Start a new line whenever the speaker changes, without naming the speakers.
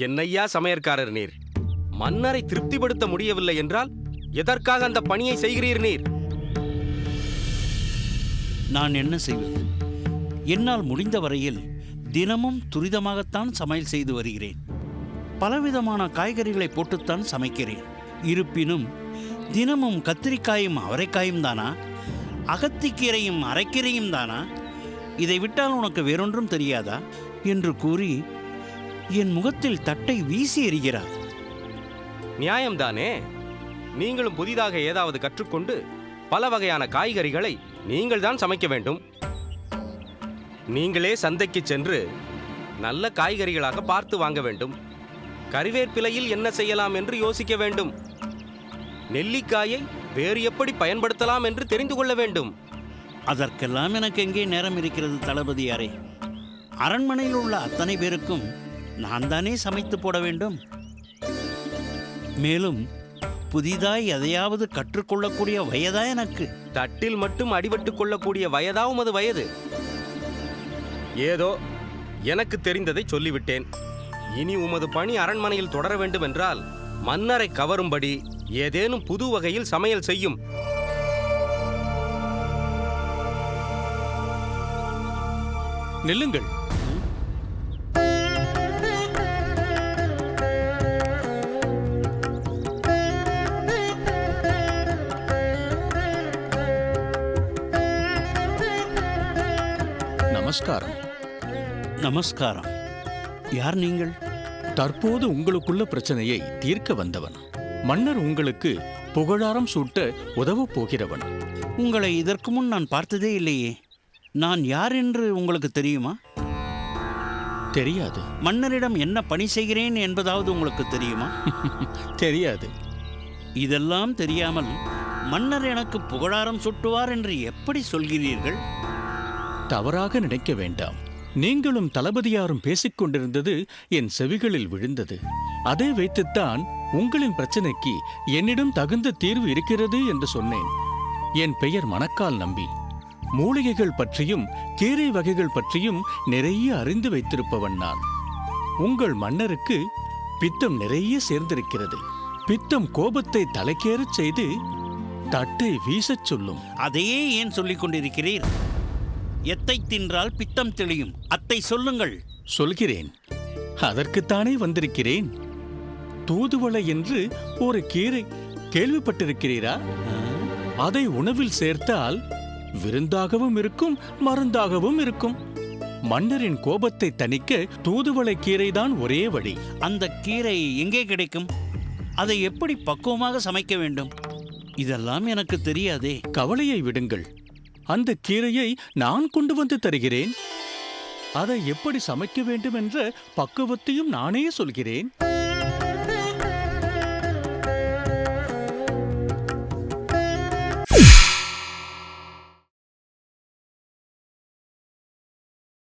என்னையா சமையற்காரர் நீர்? மன்னரை திருப்திப்படுத்த முடியவில்லை என்றால் எதற்காக அந்த பணியை செய்கிறீர் நீர்?
நான் என்ன செய்வது? என்னால் முடிந்த வரையில் தினமும் துரிதமாகத்தான் சமையல் செய்து வருகிறேன். பலவிதமான காய்கறிகளை போட்டுத்தான் சமைக்கிறேன். இருப்பினும் தினமும் கத்திரிக்காயும் அவரைக்காயும் தானா? அகத்திக்கீரையும் அரைக்கீரையும் தானா? இதை விட்டால் உனக்கு வேறொன்றும் தெரியாதா என்று கூறி என் முகத்தில் தட்டை வீசி எறிகிறார்.
நியாயம்தானே? நீங்களும் புதிதாக ஏதாவது கற்றுக்கொண்டு பல வகையான காய்கறிகளை நீங்கள் தான் சமைக்க வேண்டும். நீங்களே சந்தைக்கு சென்று நல்ல காய்கறிகளாக பார்த்து வாங்க வேண்டும். கறிவேப்பிலையில் என்ன செய்யலாம் என்று யோசிக்க வேண்டும். நெல்லிக்காயை வேறு எப்படி பயன்படுத்தலாம் என்று தெரிந்து கொள்ள வேண்டும்.
அதற்கெல்லாம் எனக்கு எங்கே நேரம் இருக்கிறது தளபதியாரே? அரண்மனையில் உள்ள அத்தனை பேருக்கும் நான் தானே சமைத்து போட வேண்டும். மேலும் புதிதாய் எதையாவது கற்றுக்கொள்ளக்கூடிய வயதா எனக்கு?
தட்டில் மட்டும் அடிபட்டு கொள்ளக்கூடிய வயதாவும் அது வயது. ஏதோ எனக்கு தெரிந்ததை சொல்லிவிட்டேன். இனி உமது பணி அரண்மனையில் தொடர வேண்டும் என்றால் மன்னரை கவரும்படி ஏதேனும் புது வகையில் சமையல் செய்யும்.
நில்லுங்கள். நமஸ்காரம்.
நமஸ்காரம். யார் நீங்கள்?
தற்போது உங்களுக்குள்ள பிரச்சனையை தீர்க்க வந்தவன். மன்னர் உங்களுக்கு புகழாரம் சூட்ட உதவப் போகிறவன்.
உங்களை இதற்கு முன் நான் பார்த்ததே இல்லையே. நான் யார் என்று உங்களுக்கு தெரியுமா?
தெரியாது.
மன்னரிடம் என்ன பணி செய்கிறேன் என்பதாவது உங்களுக்கு தெரியுமா?
தெரியாது.
இதெல்லாம் தெரியாமல் மன்னர் எனக்கு புகழாரம் சூட்டுவார் என்று எப்படி சொல்கிறீர்கள்?
தவறாக நினைக்க வேண்டாம். நீங்களும் தளபதியாரும் பேசிக் கொண்டிருந்தது என் செவிகளில் விழுந்தது. அதை வைத்துத்தான் உங்களின் பிரச்சனைக்கு என்னிடம் தகுந்த தீர்வு இருக்கிறது என்று சொன்னேன். என் பெயர் மணக்கால் நம்பி. மூலிகைகள் பற்றியும் கீரை வகைகள் பற்றியும் நிறைய அறிந்து வைத்திருப்பவன் நான். உங்கள் மன்னருக்கு பித்தம் நிறைய சேர்ந்திருக்கிறது. பித்தம் கோபத்தை தலைக்கேறச் செய்து தட்டை வீசச் சொல்லும்.
அதையே ஏன் சொல்லிக் கொண்டிருக்கிறீர்? எத்தை தின்றால் பித்தம் தெளியும், அத்தை சொல்லுங்கள்.
சொல்கிறேன். அதற்குத்தானே வந்திருக்கிறேன். தூதுவளை என்று ஒரு கீரை கேள்விப்பட்டிருக்கிறீரா? அதை உணவில் சேர்த்தால் விருந்தாகவும் இருக்கும், மருந்தாகவும் இருக்கும். மன்னரின் கோபத்தை தணிக்க தூதுவளை கீரைதான் ஒரே வழி.
அந்த கீரை எங்கே கிடைக்கும்? அதை எப்படி பக்குவமாக சமைக்க வேண்டும்? இதெல்லாம் எனக்கு தெரியாதே.
கவலையை விடுங்கள். அந்த கீரையை நான் கொண்டு வந்து தருகிறேன். அதை எப்படி சமைக்க வேண்டும் என்ற பக்குவத்தையும் நானே சொல்கிறேன்.